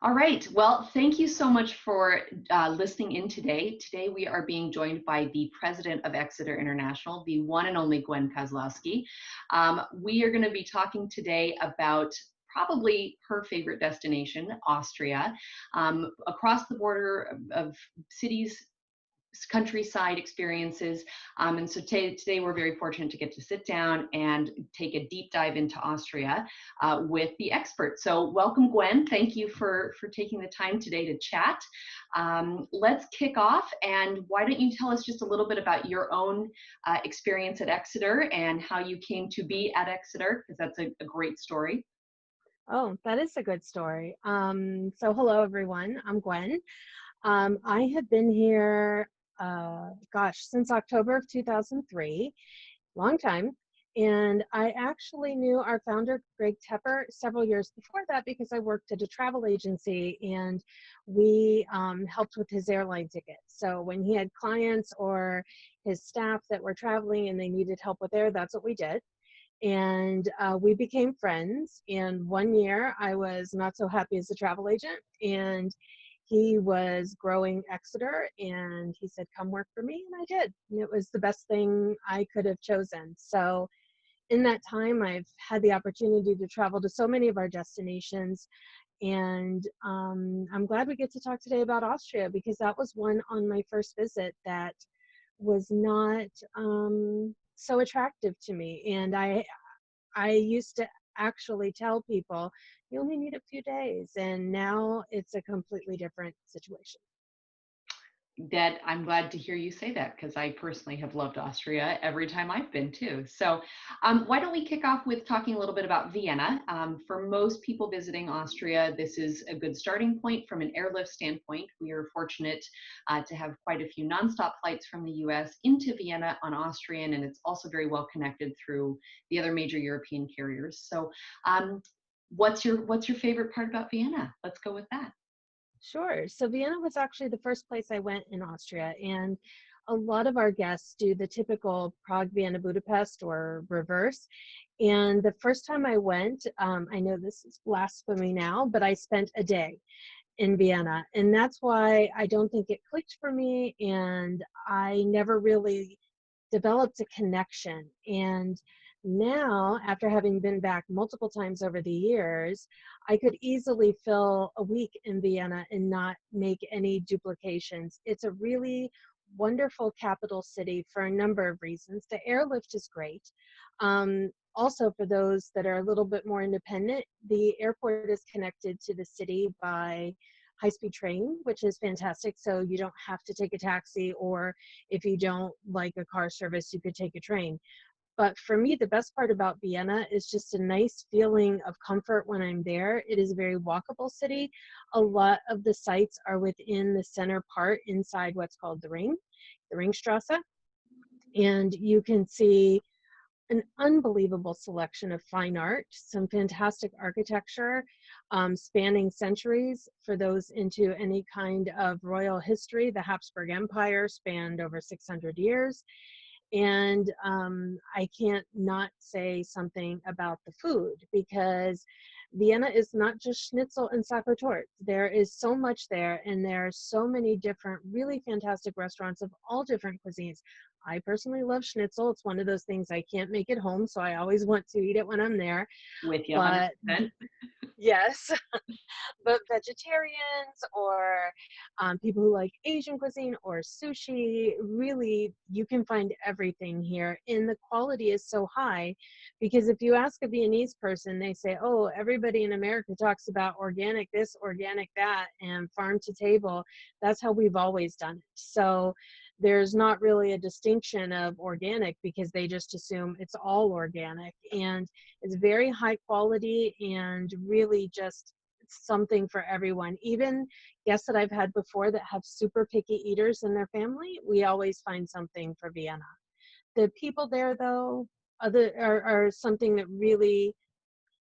All right. Well, thank you so much for listening in today. Today, we are being joined by the president of Exeter International, the one and only Gwen Kozlowski. We are going to be talking today about probably her favorite destination, Austria. Across the border of cities, countryside experiences. And so today we're very fortunate to get to sit down and take a deep dive into Austria with the expert. So welcome, Gwen. Thank you for taking the time today to chat. Let's kick off. And why don't you tell us just a little bit about your own experience at Exeter and how you came to be at Exeter, because that's a great story. Oh, that is a good story. So hello, everyone. I'm Gwen. I have been here, since October of 2003, long time. And I actually knew our founder, Greg Tepper, several years before that because I worked at a travel agency and we helped with his airline tickets. So when he had clients or his staff that were traveling and they needed help with air, that's what we did. And we became friends. And one year I was not so happy as a travel agent, and he was growing Exeter, and he said, come work for me. And I did. And it was the best thing I could have chosen. So in that time, I've had the opportunity to travel to so many of our destinations. And I'm glad we get to talk today about Austria, because that was one on my first visit that was not so attractive to me. And I used to actually tell people you only need a few days, and now it's a completely different situation. That I'm glad to hear you say that, because I personally have loved Austria every time I've been too. So why don't we kick off with talking a little bit about Vienna? For most people visiting Austria, this is a good starting point from an airlift standpoint. We are fortunate to have quite a few nonstop flights from the US into Vienna on Austrian, and it's also very well connected through the other major European carriers. So what's your favorite part about Vienna? Let's go with that. Sure. So Vienna was actually the first place I went in Austria, and a lot of our guests do the typical Prague, Vienna, Budapest, or reverse. And the first time I went, I know this is blasphemy now, but I spent a day in Vienna, and that's why I don't think it clicked for me, and I never really developed a connection. And now, after having been back multiple times over the years, I could easily fill a week in Vienna and not make any duplications. It's a really wonderful capital city for a number of reasons. The airlift is great. Also, for those that are a little bit more independent, the airport is connected to the city by high-speed train, which is fantastic. So you don't have to take a taxi, or if you don't like a car service, you could take a train. But for me, the best part about Vienna is just a nice feeling of comfort when I'm there. It is a very walkable city. A lot of the sites are within the center part inside what's called the Ringstrasse. And you can see an unbelievable selection of fine art, some fantastic architecture spanning centuries. For those into any kind of royal history, the Habsburg Empire spanned over 600 years. And I can't not say something about the food, because Vienna is not just schnitzel and Sachertorte. There is so much there, and there are so many different, really fantastic restaurants of all different cuisines. I personally love schnitzel. It's one of those things I can't make at home, so I always want to eat it when I'm there. With you But 100%. yes, but vegetarians or people who like Asian cuisine or sushi, really, you can find everything here. And the quality is so high, because if you ask a Viennese person, they say, oh, everybody in America talks about organic this, organic that, and farm to table. That's how we've always done it. So there's not really a distinction of organic, because they just assume it's all organic. And it's very high quality and really just something for everyone. Even guests that I've had before that have super picky eaters in their family, we always find something for Vienna. The people there, though, are something that really,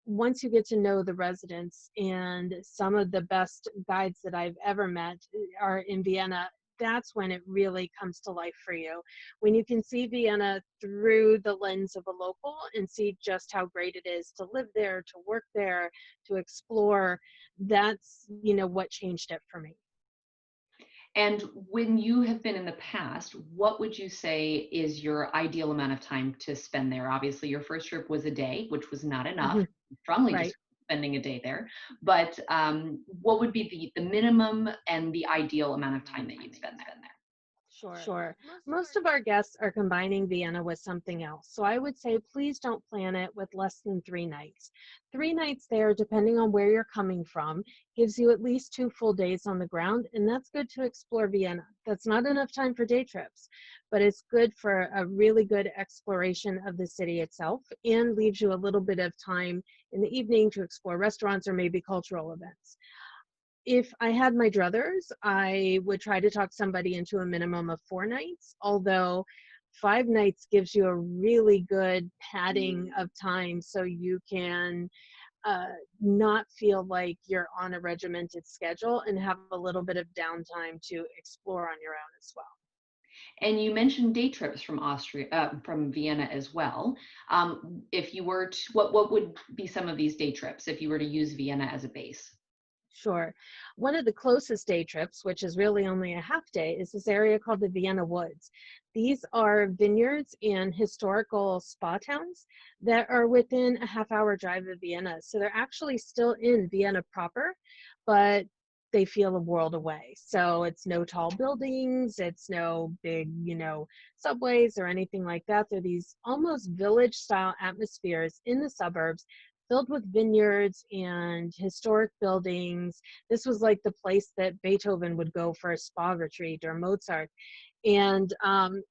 once you get to know the residents, and some of the best guides that I've ever met are in Vienna, that's when it really comes to life for you. When you can see Vienna through the lens of a local and see just how great it is to live there, to work there, to explore, that's, what changed it for me. And when you have been in the past, what would you say is your ideal amount of time to spend there? Obviously, your first trip was a day, which was not enough. Mhm. Strongly Right. just spending a day there. But what would be the minimum and the ideal amount of time that you'd spend there? Sure. Most of our guests are combining Vienna with something else. So I would say please don't plan it with less than 3 nights. 3 nights there, depending on where you're coming from, gives you at least 2 full days on the ground. And that's good to explore Vienna. That's not enough time for day trips, but it's good for a really good exploration of the city itself and leaves you a little bit of time in the evening to explore restaurants or maybe cultural events. If I had my druthers, I would try to talk somebody into a minimum of 4 nights, although 5 nights gives you a really good padding of time so you can uh, not feel like you're on a regimented schedule and have a little bit of downtime to explore on your own as well. And you mentioned day trips from Austria, from Vienna as well. If you were to, what would be some of these day trips if you were to use Vienna as a base? Sure. One of the closest day trips, which is really only a half day, is this area called the Vienna Woods. These are vineyards and historical spa towns that are within a half-hour drive of Vienna. So they're actually still in Vienna proper, but they feel a world away. So it's no tall buildings, it's no big, subways or anything like that. They're these almost village-style atmospheres in the suburbs filled with vineyards and historic buildings. This was like the place that Beethoven would go for a spa retreat, or Mozart. And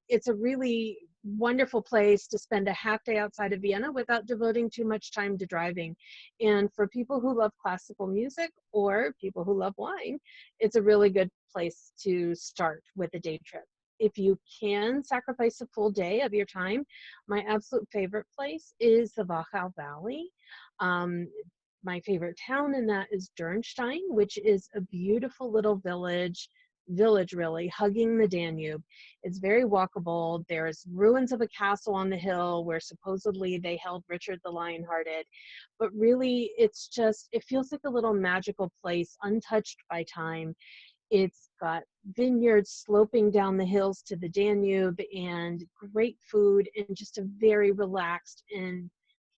it's a really wonderful place to spend a half day outside of Vienna without devoting too much time to driving. And for people who love classical music or people who love wine, it's a really good place to start with a day trip. If you can sacrifice a full day of your time, my absolute favorite place is the Wachau Valley. Um, my favorite town in that is Dürnstein, which is a beautiful little village really, hugging the Danube. It's very walkable. There's ruins of a castle on the hill where supposedly they held Richard the Lionhearted. But really, it feels like a little magical place, untouched by time. It's got vineyards sloping down the hills to the Danube and great food and just a very relaxed and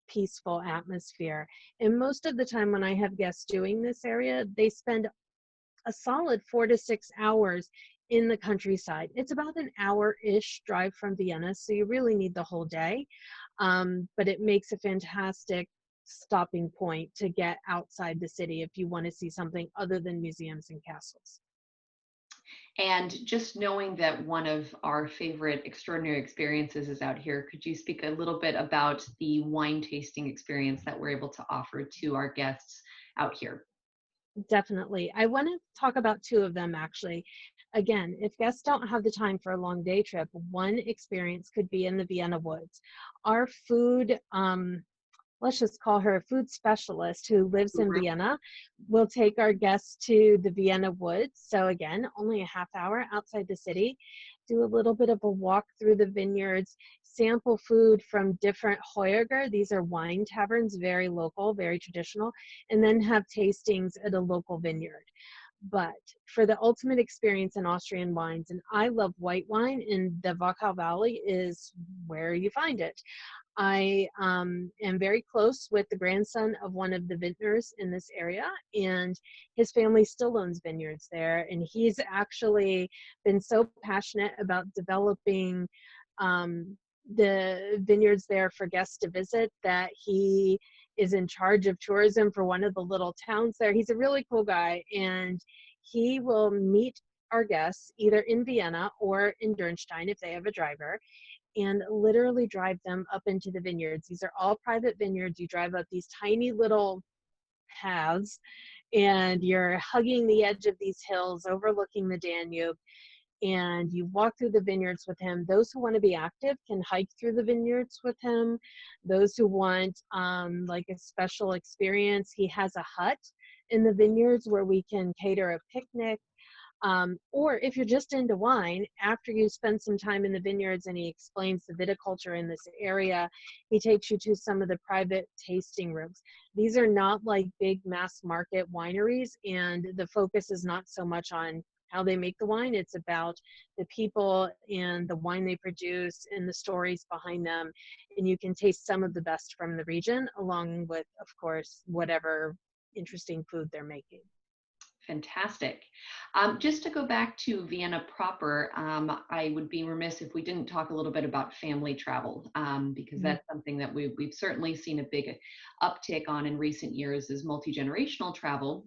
peaceful atmosphere. And most of the time when I have guests doing this area, they spend a solid 4 to 6 hours in the countryside. It's about an hour-ish drive from Vienna, so you really need the whole day. But it makes a fantastic stopping point to get outside the city if you want to see something other than museums and castles. And just knowing that one of our favorite extraordinary experiences is out here, could you speak a little bit about the wine tasting experience that we're able to offer to our guests out here? Definitely. I want to talk about two of them actually. Again, if guests don't have the time for a long day trip, one experience could be in the Vienna Woods. Our food, let's just call her a food specialist who lives in Vienna, will take our guests to the Vienna Woods. So again, only a half hour outside the city, do a little bit of a walk through the vineyards, sample food from different Heuerger. These are wine taverns, very local, very traditional, and then have tastings at a local vineyard. But for the ultimate experience in Austrian wines, and I love white wine, and the Wachau Valley is where you find it. I am very close with the grandson of one of the vintners in this area, and his family still owns vineyards there. And he's actually been so passionate about developing the vineyards there for guests to visit that he is in charge of tourism for one of the little towns there. He's a really cool guy, and he will meet our guests either in Vienna or in Dürnstein if they have a driver, and literally drive them up into the vineyards. These are all private vineyards. You drive up these tiny little paths and you're hugging the edge of these hills overlooking the Danube, and you walk through the vineyards with him. Those who want to be active can hike through the vineyards with him. Those who want like a special experience, he has a hut in the vineyards where we can cater a picnic. Or if you're just into wine, after you spend some time in the vineyards and he explains the viticulture in this area, he takes you to some of the private tasting rooms. These are not like big mass market wineries, and the focus is not so much on how they make the wine. It's about the people and the wine they produce and the stories behind them. And you can taste some of the best from the region, along with, of course, whatever interesting food they're making. Fantastic. Just to go back to Vienna proper, I would be remiss if we didn't talk a little bit about family travel, because Mhm. that's something that we've certainly seen a big uptick on in recent years is multi-generational travel.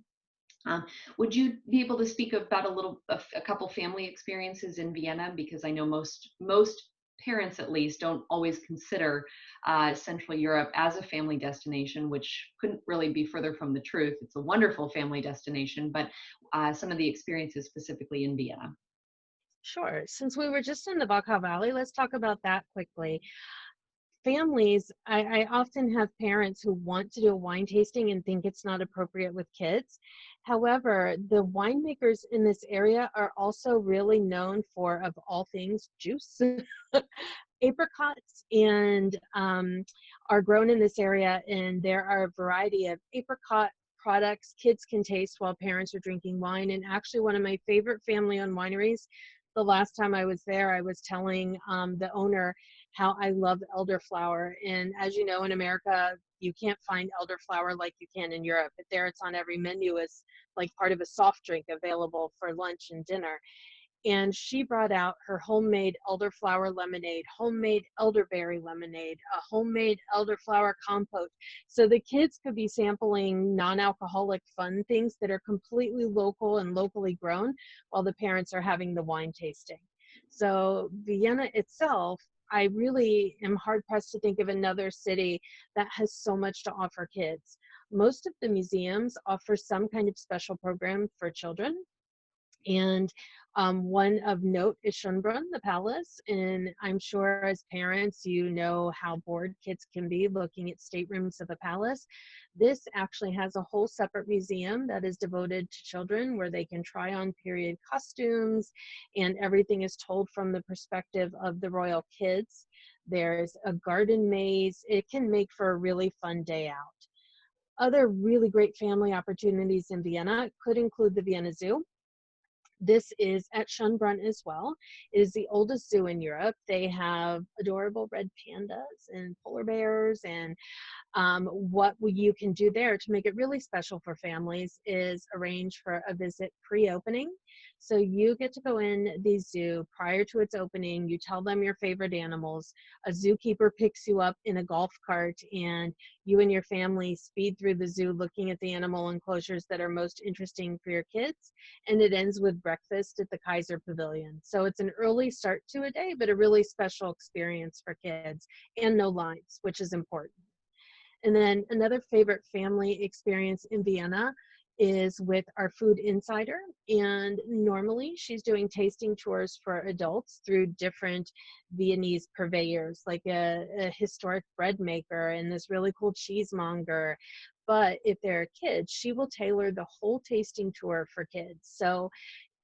Um, would you be able to speak about a couple family experiences in Vienna? Because I know most parents, at least, don't always consider Central Europe as a family destination, which couldn't really be further from the truth. It's a wonderful family destination, but some of the experiences specifically in Vienna. Sure. Since we were just in the Baja Valley, let's talk about that quickly. Families, I often have parents who want to do a wine tasting and think it's not appropriate with kids. However, the winemakers in this area are also really known for, of all things, juice. Apricots and are grown in this area, and there are a variety of apricot products kids can taste while parents are drinking wine. And actually, one of my favorite family-owned wineries, the last time I was there, I was telling the owner how I love elderflower. And as you know, in America, you can't find elderflower like you can in Europe. But there, it's on every menu as like part of a soft drink available for lunch and dinner. And she brought out her homemade elderflower lemonade, homemade elderberry lemonade, a homemade elderflower compote. So the kids could be sampling non-alcoholic fun things that are completely local and locally grown while the parents are having the wine tasting. So Vienna itself, I really am hard pressed to think of another city that has so much to offer kids. Most of the museums offer some kind of special program for children, and one of note is Schönbrunn, the palace. And I'm sure as parents, you know how bored kids can be looking at staterooms of the palace. This actually has a whole separate museum that is devoted to children where they can try on period costumes, and everything is told from the perspective of the royal kids. There's a garden maze. It can make for a really fun day out. Other really great family opportunities in Vienna could include the Vienna Zoo. This is at Schönbrunn as well. It is the oldest zoo in Europe. They have adorable red pandas and polar bears, and what you can do there to make it really special for families is arrange for a visit pre-opening. So you get to go in the zoo prior to its opening. You tell them your favorite animals. A zookeeper picks you up in a golf cart, and you and your family speed through the zoo looking at the animal enclosures that are most interesting for your kids. And it ends with breakfast at the Kaiser Pavilion. So it's an early start to a day, but a really special experience for kids, and no lines, which is important. And then another favorite family experience in Vienna is with our food insider. And normally she's doing tasting tours for adults through different Viennese purveyors, like a historic bread maker and this really cool cheesemonger. But if there are kids, she will tailor the whole tasting tour for kids. So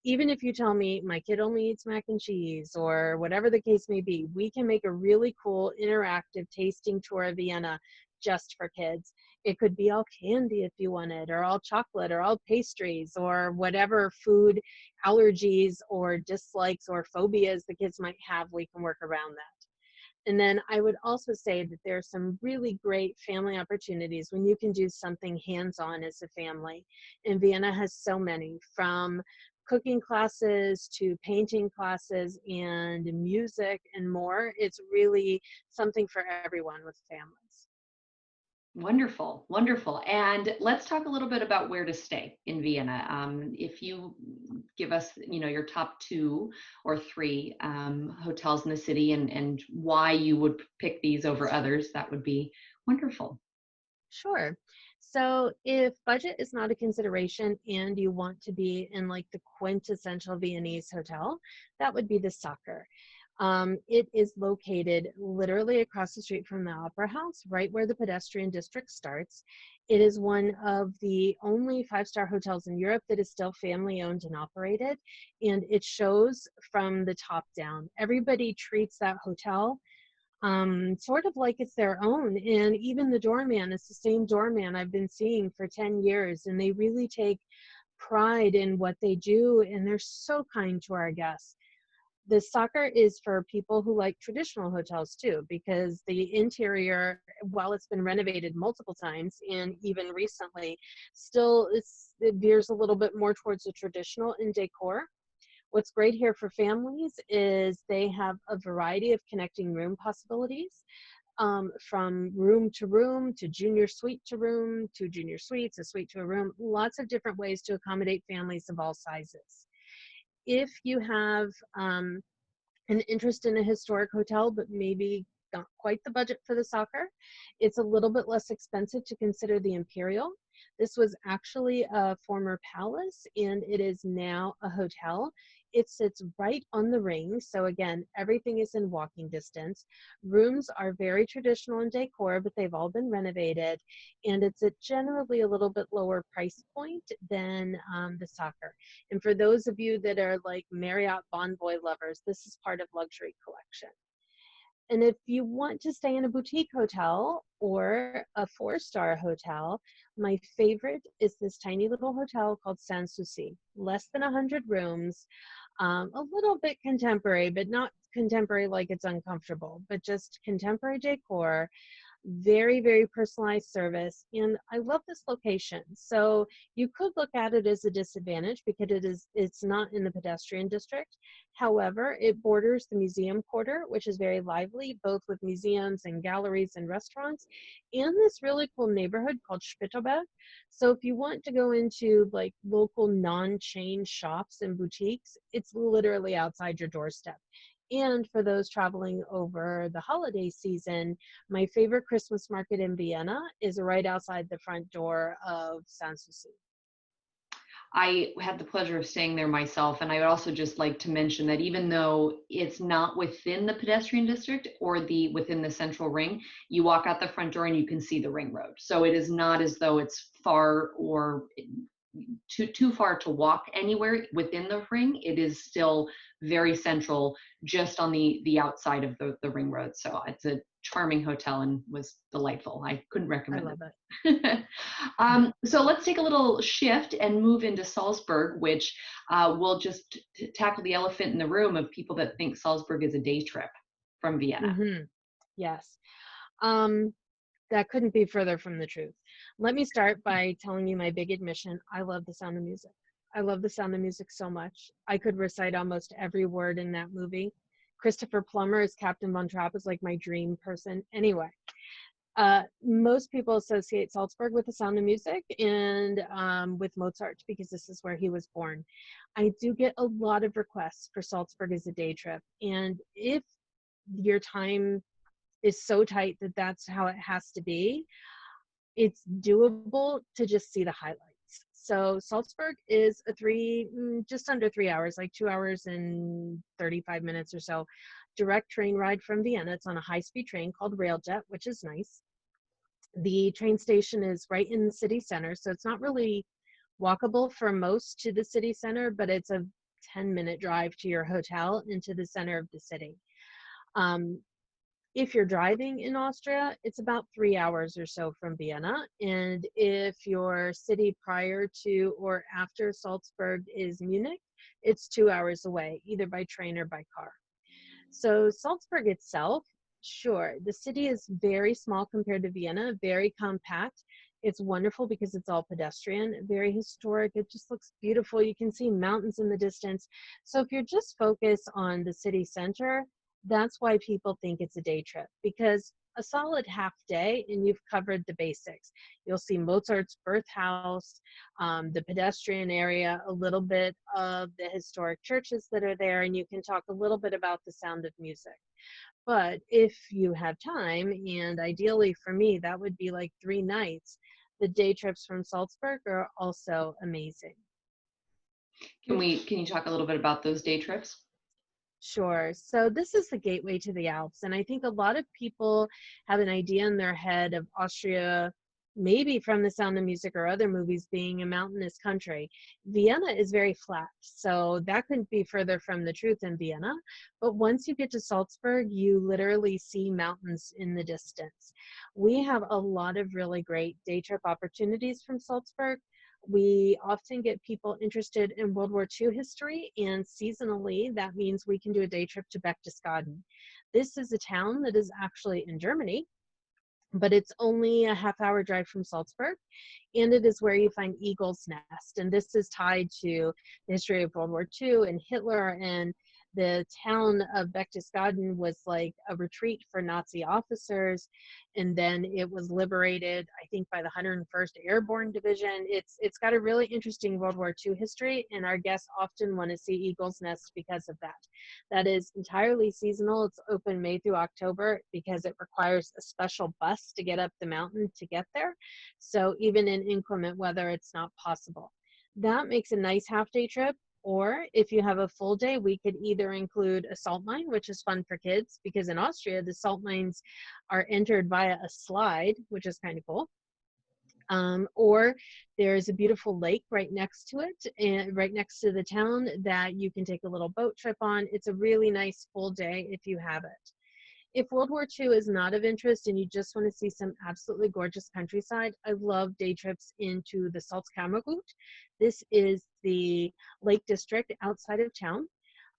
even if you tell me my kid only eats mac and cheese or whatever the case may be, we can make a really cool interactive tasting tour of Vienna just for kids. It could be all candy if you wanted, or all chocolate, or all pastries, or whatever food allergies or dislikes or phobias the kids might have, we can work around that. And then I would also say that there are some really great family opportunities when you can do something hands-on as a family. And Vienna has so many, from cooking classes to painting classes and music and more. It's really something for everyone with families. Wonderful, wonderful. And let's talk a little bit about where to stay in Vienna. If you give us, your top two or three hotels in the city, and why you would pick these over others, that would be wonderful. Sure. So if budget is not a consideration and you want to be in like the quintessential Viennese hotel, that would be the Soccer. It is located literally across the street from the Opera House, right where the pedestrian district starts. It is one of the only five-star hotels in Europe that is still family owned and operated, and it shows from the top down. Everybody treats that hotel sort of like it's their own, and even the doorman is the same doorman I've been seeing for 10 years, and they really take pride in what they do, and they're so kind to our guests. The soccer is for people who like traditional hotels too, because the interior, while it's been renovated multiple times and even recently, still it veers a little bit more towards the traditional in decor. What's great here for families is they have a variety of connecting room possibilities, from room to junior suite to room to junior suites, a suite to a room, lots of different ways to accommodate families of all sizes. If you have an interest in a historic hotel, but maybe not quite the budget for the soccer, it's a little bit less expensive to consider the Imperial. This was actually a former palace, and it is now a hotel. It sits right on the ring, so again, everything is in walking distance. Rooms are very traditional in decor, but they've all been renovated, and it's at generally a little bit lower price point than the soccer. And for those of you that are like Marriott Bonvoy lovers, this is part of Luxury Collection. And if you want to stay in a boutique hotel or a four-star hotel, my favorite is this tiny little hotel called Sanssouci. Less than 100 rooms, a little bit contemporary, but not contemporary like it's uncomfortable, but just contemporary decor, very, very personalized service. And I love this location. So you could look at it as a disadvantage because it's not in the pedestrian district. However, it borders the museum quarter, which is very lively, both with museums and galleries and restaurants, and this really cool neighborhood called Spittelberg. So if you want to go into like local non-chain shops and boutiques, it's literally outside your doorstep. And for those traveling over the holiday season, my favorite Christmas market in Vienna is right outside the front door of Sanssouci. I had the pleasure of staying there myself, and I would also just like to mention that even though it's not within the pedestrian district or within the central ring, you walk out the front door and you can see the ring road. So it is not as though it's far or too far to walk anywhere within the ring. It is still very central, just on the outside of the ring road. So it's a charming hotel and was delightful. I couldn't I recommend love it. it. So let's take a little shift and move into Salzburg, which will just tackle the elephant in the room of people that think Salzburg is a day trip from Vienna. Mm-hmm. Yes. That couldn't be further from the truth. Let me start by telling you my big admission. I love The Sound of Music. I love The Sound of Music so much. I could recite almost every word in that movie. Christopher Plummer as Captain Von Trapp is like my dream person. Anyway, most people associate Salzburg with The Sound of Music and with Mozart because this is where he was born. I do get a lot of requests for Salzburg as a day trip. And if your time is so tight that that's how it has to be, it's doable to just see the highlights. So Salzburg is just under 3 hours, like 2 hours and 35 minutes or so, direct train ride from Vienna. It's on a high-speed train called Railjet, which is nice. The train station is right in the city center, so it's not really walkable for most to the city center, but it's a 10-minute drive to your hotel into the center of the city. If you're driving in Austria, it's about 3 hours or so from Vienna. And if your city prior to or after Salzburg is Munich, it's 2 hours away, either by train or by car. So Salzburg itself, sure, the city is very small compared to Vienna, very compact. It's wonderful because it's all pedestrian, very historic. It just looks beautiful. You can see mountains in the distance. So if you're just focused on the city center, that's why people think it's a day trip, because a solid half day and you've covered the basics. You'll see Mozart's birth house, the pedestrian area, a little bit of the historic churches that are there, and you can talk a little bit about The Sound of Music. But if you have time, and ideally for me, that would be like 3 nights, the day trips from Salzburg are also amazing. Can you talk a little bit about those day trips? Sure. So this is the gateway to the Alps. And I think a lot of people have an idea in their head of Austria, maybe from The Sound of Music or other movies, being a mountainous country. Vienna is very flat. So that couldn't be further from the truth in Vienna. But once you get to Salzburg, you literally see mountains in the distance. We have a lot of really great day trip opportunities from Salzburg. We often get people interested in World War II history, and seasonally, that means we can do a day trip to Berchtesgaden. This is a town that is actually in Germany, but it's only a half-hour drive from Salzburg, and it is where you find Eagle's Nest. And this is tied to the history of World War II and Hitler, and the town of Berchtesgaden was like a retreat for Nazi officers, and then it was liberated, I think, by the 101st Airborne Division. It's got a really interesting World War II history, and our guests often want to see Eagle's Nest because of that. That is entirely seasonal. It's open May through October because it requires a special bus to get up the mountain to get there. So even in inclement weather, it's not possible. That makes a nice half-day trip. Or if you have a full day, we could either include a salt mine, which is fun for kids, because in Austria, the salt mines are entered via a slide, which is kind of cool. Or there's a beautiful lake right next to it, and right next to the town, that you can take a little boat trip on. It's a really nice full day if you have it. If World War II is not of interest and you just want to see some absolutely gorgeous countryside, I love day trips into the Salzkammergut. This is the Lake District outside of town.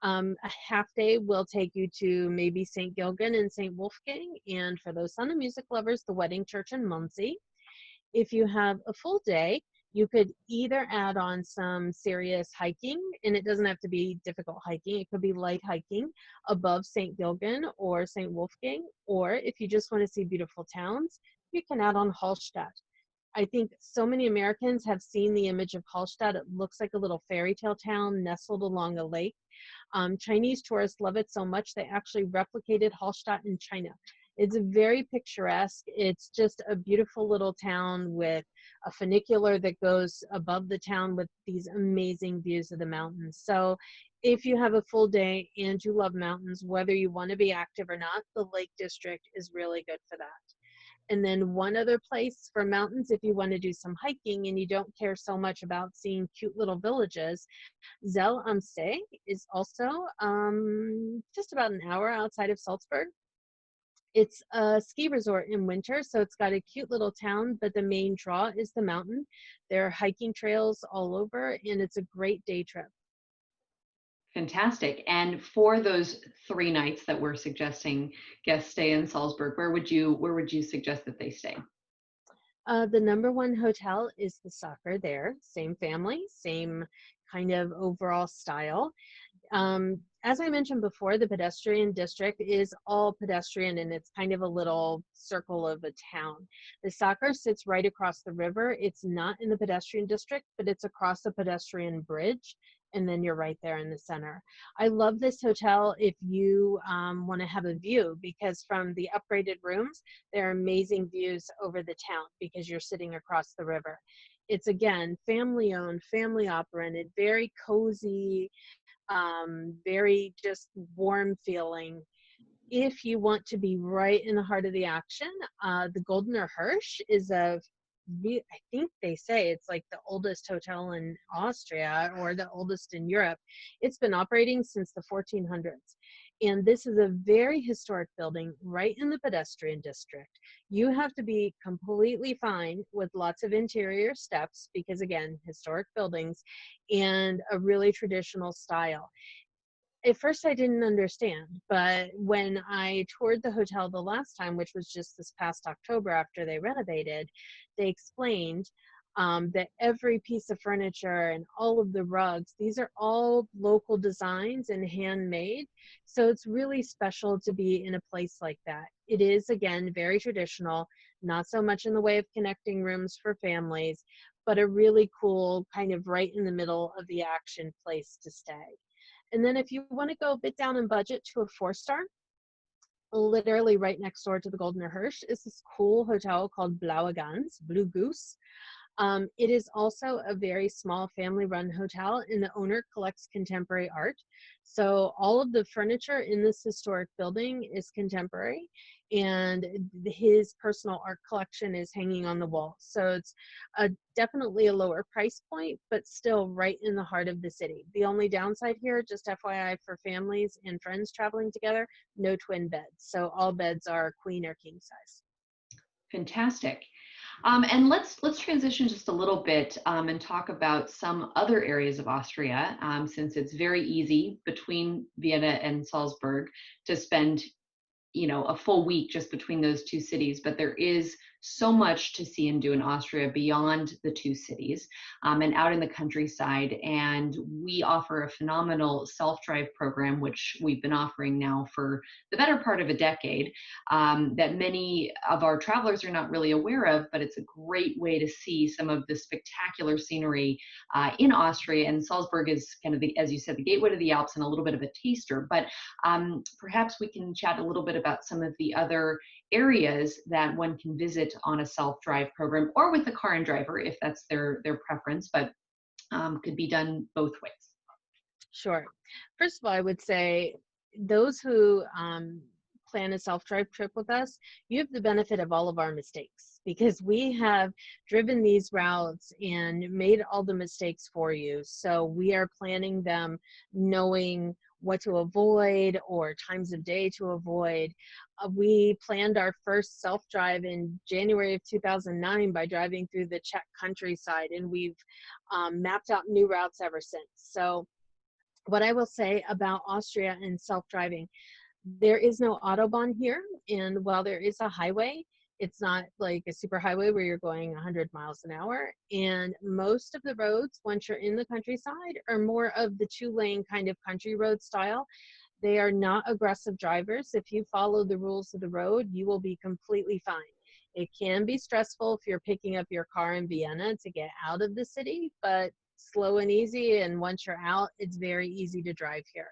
A half day will take you to maybe St. Gilgen and St. Wolfgang, and for those Sound of Music lovers, the Wedding Church in Muncie. If you have a full day, you could either add on some serious hiking, and it doesn't have to be difficult hiking. It could be light hiking above St. Gilgen or St. Wolfgang. Or if you just want to see beautiful towns, you can add on Hallstatt. I think so many Americans have seen the image of Hallstatt. It looks like a little fairy tale town nestled along a lake. Chinese tourists love it so much they actually replicated Hallstatt in China. It's very picturesque. It's just a beautiful little town with a funicular that goes above the town with these amazing views of the mountains. So if you have a full day and you love mountains, whether you want to be active or not, the Lake District is really good for that. And then one other place for mountains, if you want to do some hiking and you don't care so much about seeing cute little villages, Zell am See is also just about an hour outside of Salzburg. It's a ski resort in winter, so it's got a cute little town, but the main draw is the mountain. There are hiking trails all over, and it's a great day trip. Fantastic. And for those 3 nights that we're suggesting guests stay in Salzburg, where would you suggest that they stay? The number one hotel is the Soccer there. Same family, same kind of overall style. As I mentioned before, the pedestrian district is all pedestrian, and it's kind of a little circle of a town. The Soccer sits right across the river. It's not in the pedestrian district, but it's across a pedestrian bridge, and then you're right there in the center. I love this hotel if you want to have a view, because from the upgraded rooms, there are amazing views over the town because you're sitting across the river. It's, again, family owned, family operated, very cozy, very just warm feeling. If you want to be right in the heart of the action, the Goldener Hirsch is I think they say it's like the oldest hotel in Austria or the oldest in Europe. It's been operating since the 1400s. And this is a very historic building right in the pedestrian district. You have to be completely fine with lots of interior steps because, again, historic buildings and a really traditional style. At first I didn't understand, but when I toured the hotel the last time, which was just this past October after they renovated, they explained that every piece of furniture and all of the rugs, these are all local designs and handmade. So it's really special to be in a place like that. It is, again, very traditional, not so much in the way of connecting rooms for families, but a really cool kind of right in the middle of the action place to stay. And then if you want to go a bit down in budget to a 4-star, literally right next door to the Goldener Hirsch is this cool hotel called Blaue Gans, Blue Goose. It is also a very small family-run hotel, and the owner collects contemporary art. So all of the furniture in this historic building is contemporary, and his personal art collection is hanging on the wall. So it's definitely a lower price point, but still right in the heart of the city. The only downside here, just FYI for families and friends traveling together, no twin beds. So all beds are queen or king size. Fantastic. And let's transition just a little bit and talk about some other areas of Austria, since it's very easy between Vienna and Salzburg to spend, a full week just between those two cities, but there is so much to see and do in Austria beyond the two cities, and out in the countryside. And we offer a phenomenal self-drive program, which we've been offering now for the better part of a decade, that many of our travelers are not really aware of, but it's a great way to see some of the spectacular scenery in Austria. And Salzburg is kind of, as you said, the gateway to the Alps and a little bit of a taster. But perhaps we can chat a little bit about some of the other areas that one can visit on a self-drive program, or with a car and driver if that's their preference, but could be done both ways. Sure. First of all, I would say those who plan a self-drive trip with us, you have the benefit of all of our mistakes, because we have driven these routes and made all the mistakes for you. So we are planning them knowing what to avoid or times of day to avoid. We planned our first self-drive in January of 2009 by driving through the Czech countryside, and we've mapped out new routes ever since. So what I will say about Austria and self-driving, there is no Autobahn here, and while there is a highway, it's not like a super highway where you're going 100 miles an hour. And most of the roads, once you're in the countryside, are more of the two-lane kind of country road style. They are not aggressive drivers. If you follow the rules of the road, you will be completely fine. It can be stressful if you're picking up your car in Vienna to get out of the city, but slow and easy, and once you're out, it's very easy to drive here.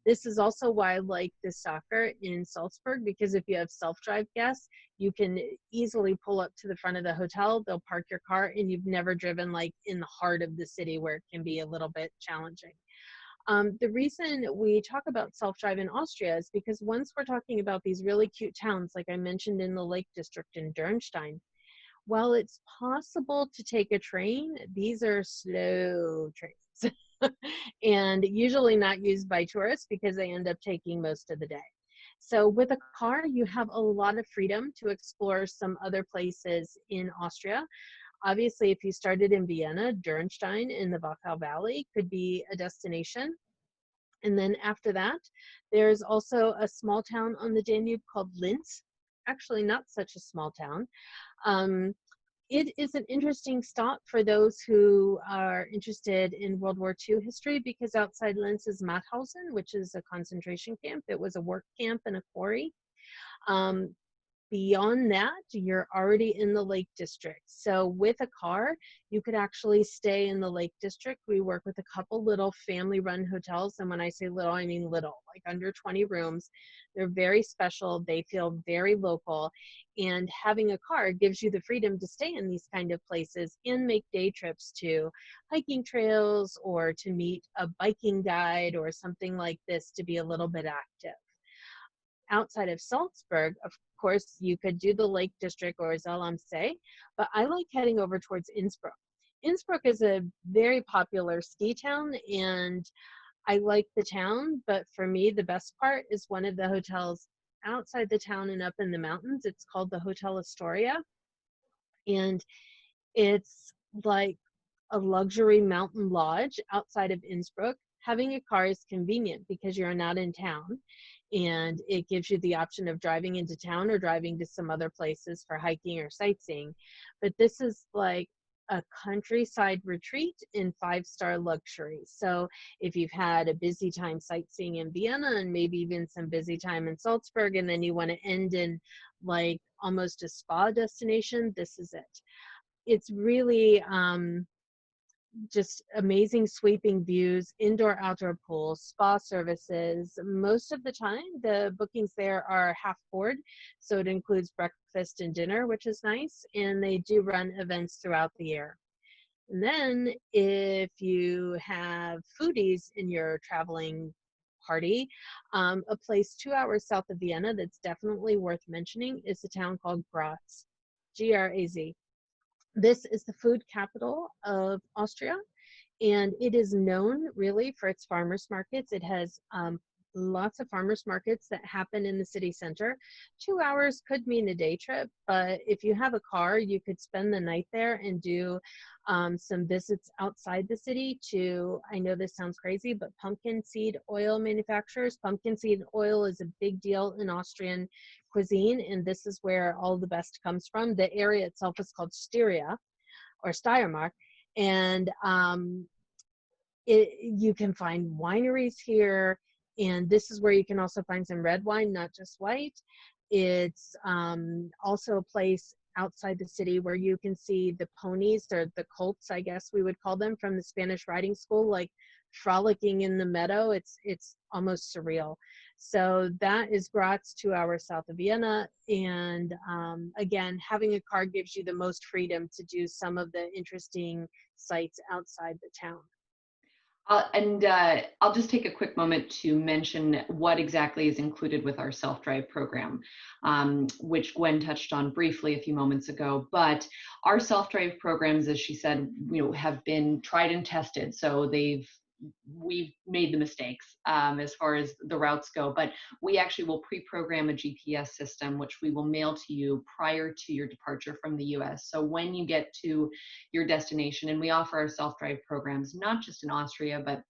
This is also why I like the soccer in Salzburg, because if you have self-drive guests, you can easily pull up to the front of the hotel, they'll park your car, and you've never driven like in the heart of the city where it can be a little bit challenging. The reason we talk about self-drive in Austria is because once we're talking about these really cute towns, like I mentioned in the Lake District in Dürnstein, while it's possible to take a train, these are slow trains and usually not used by tourists because they end up taking most of the day. So with a car, you have a lot of freedom to explore some other places in Austria. Obviously, if you started in Vienna, Dürnstein in the Wachau Valley could be a destination. And then after that, there's also a small town on the Danube called Linz. Actually, not such a small town. It is an interesting stop for those who are interested in World War II history, because outside Linz is Mauthausen, which is a concentration camp. It was a work camp and a quarry. Beyond that, you're already in the Lake District. So with a car, you could actually stay in the Lake District. We work with a couple little family-run hotels. And when I say little, I mean little, like under 20 rooms. They're very special. They feel very local. And having a car gives you the freedom to stay in these kind of places and make day trips to hiking trails or to meet a biking guide or something like this to be a little bit active. Outside of Salzburg, of course, you could do the Lake District or Zell am See, but I like heading over towards Innsbruck. Innsbruck is a very popular ski town, and I like the town, but for me, the best part is one of the hotels outside the town and up in the mountains. It's called the Hotel Astoria, and it's like a luxury mountain lodge outside of Innsbruck. Having a car is convenient because you're not in town, and it gives you the option of driving into town or driving to some other places for hiking or sightseeing. But this is like a countryside retreat in 5-star luxury. So if you've had a busy time sightseeing in Vienna and maybe even some busy time in Salzburg, and then you want to end in like almost a spa destination, this is it. It's really just amazing sweeping views, indoor outdoor pools, spa services. Most of the time the bookings there are half board, so it includes breakfast and dinner, which is nice, and they do run events throughout the year. And then if you have foodies in your traveling party, a place 2 hours south of Vienna that's definitely worth mentioning is a town called Graz, Graz. This is the food capital of Austria, and it is known really for its farmers markets. It has lots of farmers markets that happen in the city center. 2 hours could mean a day trip, but if you have a car, you could spend the night there and do some visits outside the city to, I know this sounds crazy, but pumpkin seed oil manufacturers. Pumpkin seed oil is a big deal in Austrian cuisine, and this is where all the best comes from. The area itself is called Styria or Steiermark, and you can find wineries here, and this is where you can also find some red wine, not just white. It's also a place outside the city where you can see the ponies, or the colts, I guess we would call them, from the Spanish riding school, like frolicking in the meadow. It's almost surreal. So that is Graz, 2 hours south of Vienna. And again, having a car gives you the most freedom to do some of the interesting sites outside the town. I'll just take a quick moment to mention what exactly is included with our self-drive program, which Gwen touched on briefly a few moments ago. But our self-drive programs, as she said, have been tried and tested. So we've made the mistakes as far as the routes go, but we actually will pre-program a GPS system, which we will mail to you prior to your departure from the US. So when you get to your destination, and we offer our self-drive programs, not just in Austria, but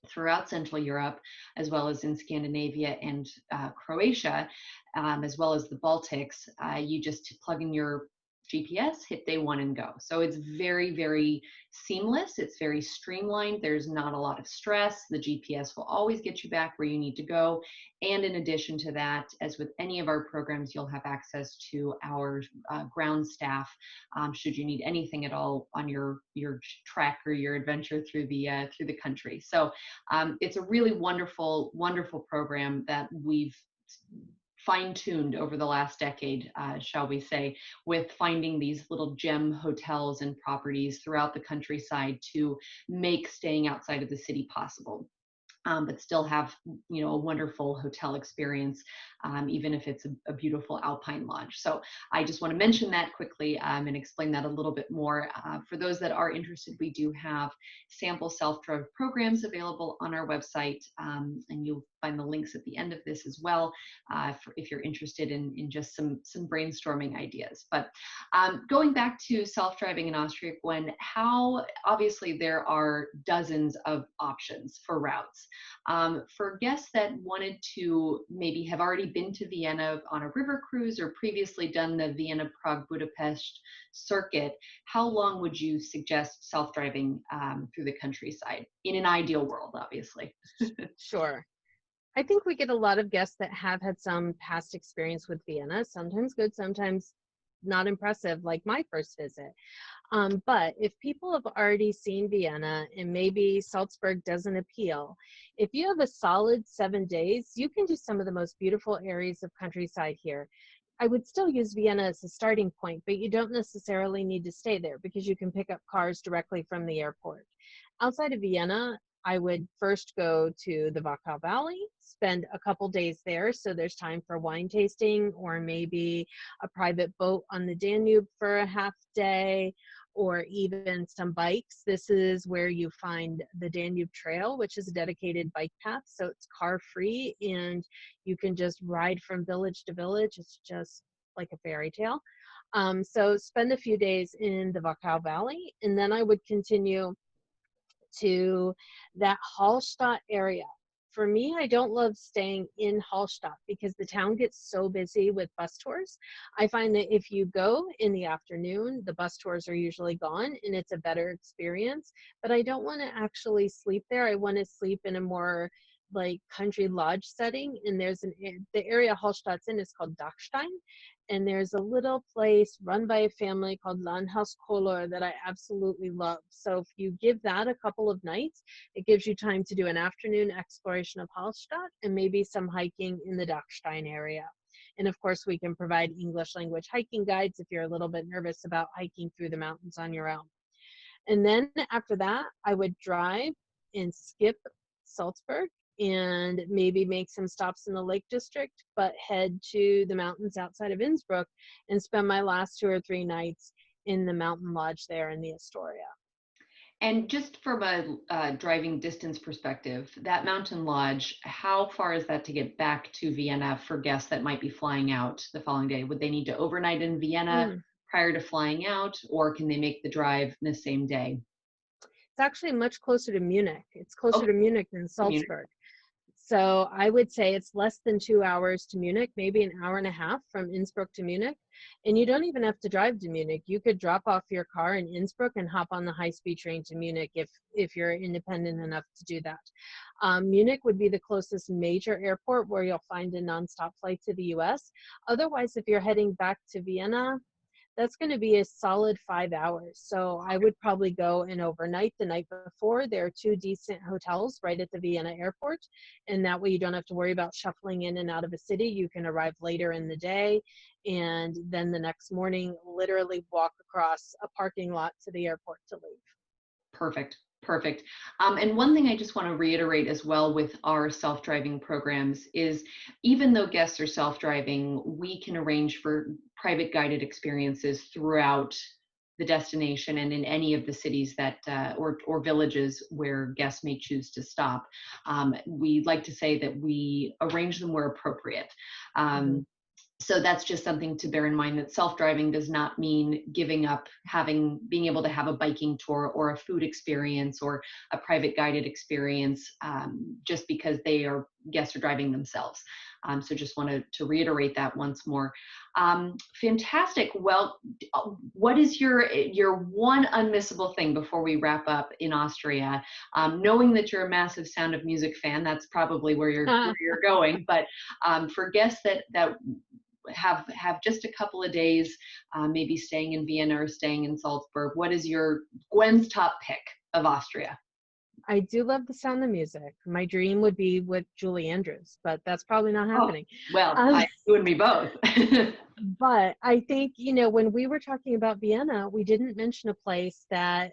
throughout Central Europe, as well as in Scandinavia and Croatia, as well as the Baltics, you just plug in your GPS, hit day one and go. So it's very, very seamless. It's very streamlined. There's not a lot of stress. The GPS will always get you back where you need to go. And in addition to that, as with any of our programs, you'll have access to our ground staff should you need anything at all on your trek or your adventure through the country. So it's a really wonderful, wonderful program that we've fine-tuned over the last decade, shall we say, with finding these little gem hotels and properties throughout the countryside to make staying outside of the city possible. But still have a wonderful hotel experience, even if it's a beautiful alpine lodge. So I just want to mention that quickly and explain that a little bit more. For those that are interested, we do have sample self-drive programs available on our website, and you'll find the links at the end of this as well, if you're interested in just some brainstorming ideas. But going back to self-driving in Austria, Gwen, how obviously there are dozens of options for routes. For guests that wanted to maybe have already been to Vienna on a river cruise or previously done the Vienna, Prague, Budapest circuit, how long would you suggest self-driving through the countryside in an ideal world, obviously? Sure. I think we get a lot of guests that have had some past experience with Vienna, sometimes good, sometimes not impressive, like my first visit. But if people have already seen Vienna and maybe Salzburg doesn't appeal, if you have a solid 7 days, you can do some of the most beautiful areas of countryside here. I would still use Vienna as a starting point, but you don't necessarily need to stay there because you can pick up cars directly from the airport. Outside of Vienna, I would first go to the Wachau Valley, spend a couple days there, so there's time for wine tasting or maybe a private boat on the Danube for a half day, or even some bikes. This is where you find the Danube Trail, which is a dedicated bike path, so it's car free and you can just ride from village to village. It's just like a fairy tale. So spend a few days in the Wachau Valley, and then I would continue to that Hallstatt area. For me, I don't love staying in Hallstatt because the town gets so busy with bus tours. I find that if you go in the afternoon, the bus tours are usually gone and it's a better experience. But I don't want to actually sleep there. I want to sleep in a more like country lodge setting. And the area Hallstatt's in is called Dachstein. And there's a little place run by a family called Landhaus Koller that I absolutely love. So if you give that a couple of nights, it gives you time to do an afternoon exploration of Hallstatt and maybe some hiking in the Dachstein area. And of course, we can provide English language hiking guides if you're a little bit nervous about hiking through the mountains on your own. And then after that, I would drive and skip Salzburg and maybe make some stops in the Lake District, but head to the mountains outside of Innsbruck and spend my last 2 or 3 nights in the mountain lodge there in the Astoria. And just from a driving distance perspective, that mountain lodge, how far is that to get back to Vienna for guests that might be flying out the following day? Would they need to overnight in Vienna Mm. prior to flying out, or can they make the drive in the same day? It's actually much closer to Munich. It's closer Okay, to Munich than community. Salzburg. So I would say it's less than 2 hours to Munich, maybe an hour and a half from Innsbruck to Munich. And you don't even have to drive to Munich. You could drop off your car in Innsbruck and hop on the high-speed train to Munich if you're independent enough to do that. Munich would be the closest major airport where you'll find a nonstop flight to the US. Otherwise, if you're heading back to Vienna, that's going to be a solid 5 hours. So I would probably go and overnight the night before. There are 2 decent hotels right at the Vienna airport. And that way you don't have to worry about shuffling in and out of a city. You can arrive later in the day and then the next morning literally walk across a parking lot to the airport to leave. Perfect. Perfect. And one thing I just want to reiterate as well with our self-driving programs is even though guests are self-driving, we can arrange for private guided experiences throughout the destination and in any of the cities that or villages where guests may choose to stop. We like to say that we arrange them where appropriate. Mm-hmm. So that's just something to bear in mind, that self-driving does not mean giving up being able to have a biking tour or a food experience or a private guided experience just because guests are driving themselves. So just wanted to reiterate that once more. Fantastic. Well, what is your one unmissable thing before we wrap up in Austria? Knowing that you're a massive Sound of Music fan, that's probably where you're going. But for guests that have just a couple of days, maybe staying in Vienna or staying in Salzburg, what is Gwen's top pick of Austria? I do love the Sound of Music. My dream would be with Julie Andrews, but that's probably not Oh, happening. well, Um, you and me both. But I think, when we were talking about Vienna, we didn't mention a place that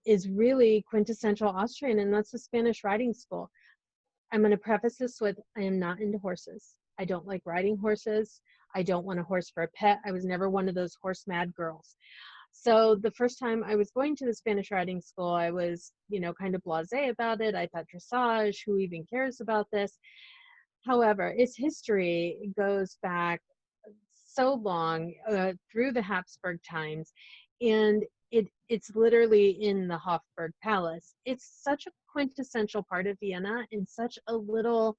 is really quintessential Austrian, and that's the Spanish riding school. I'm going to preface this with, I am not into horses. I don't like riding horses. I don't want a horse for a pet. I was never one of those horse mad girls. So the first time I was going to the Spanish riding school, I was, kind of blasé about it. I thought dressage, who even cares about this? However, its history goes back so long through the Habsburg times, and it's literally in the Hofburg Palace. It's such a quintessential part of Vienna and such a little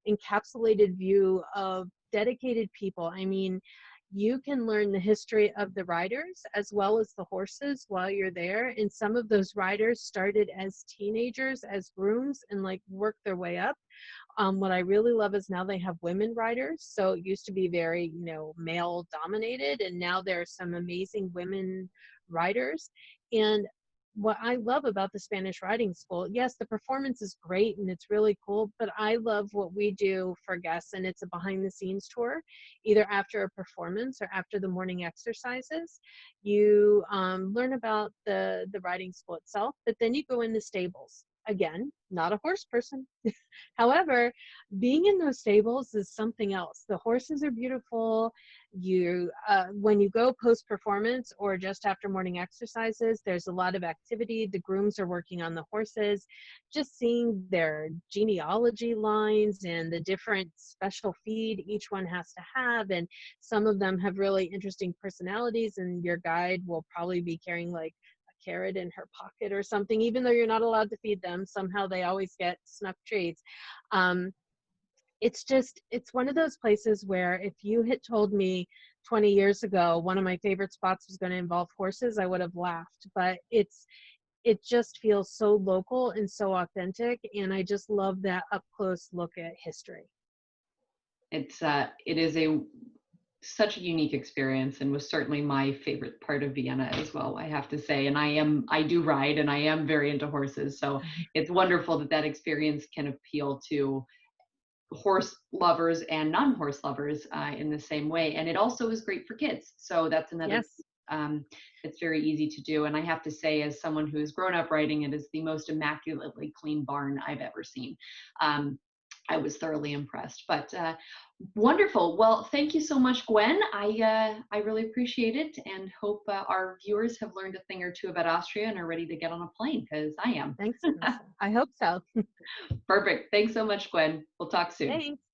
encapsulated view of dedicated people. I mean, you can learn the history of the riders as well as the horses while you're there. And some of those riders started as teenagers, as grooms, and worked their way up. What I really love is now they have women riders. So it used to be very, male dominated, and now there are some amazing women riders. And what I love about the Spanish riding school, yes, the performance is great and it's really cool, but I love what we do for guests, and it's a behind the scenes tour, either after a performance or after the morning exercises. You learn about the riding school itself, but then you go in the stables. Again, not a horse person. However, being in those stables is something else. The horses are beautiful. When you go post performance or just after morning exercises, there's a lot of activity. The grooms are working on the horses, just seeing their genealogy lines and the different special feed each one has to have. And some of them have really interesting personalities, and your guide will probably be carrying carrot in her pocket or something, even though you're not allowed to feed them. Somehow they always get snuck treats. It's one of those places where if you had told me 20 years ago one of my favorite spots was going to involve horses, I would have laughed. But it just feels so local and so authentic, and I just love that up close look at history. It is such a unique experience, and was certainly my favorite part of Vienna as well, I have to say. And I do ride, and I am very into horses. So it's wonderful that experience can appeal to horse lovers and non-horse lovers in the same way. And it also is great for kids. So that's another Yes. It's very easy to do. And I have to say, as someone who has grown up riding, it is the most immaculately clean barn I've ever seen. I was thoroughly impressed. But wonderful. Well, thank you so much, Gwen. I really appreciate it, and hope our viewers have learned a thing or two about Austria and are ready to get on a plane, because I am. Thanks, Melissa. I hope so. Perfect. Thanks so much, Gwen. We'll talk soon. Thanks.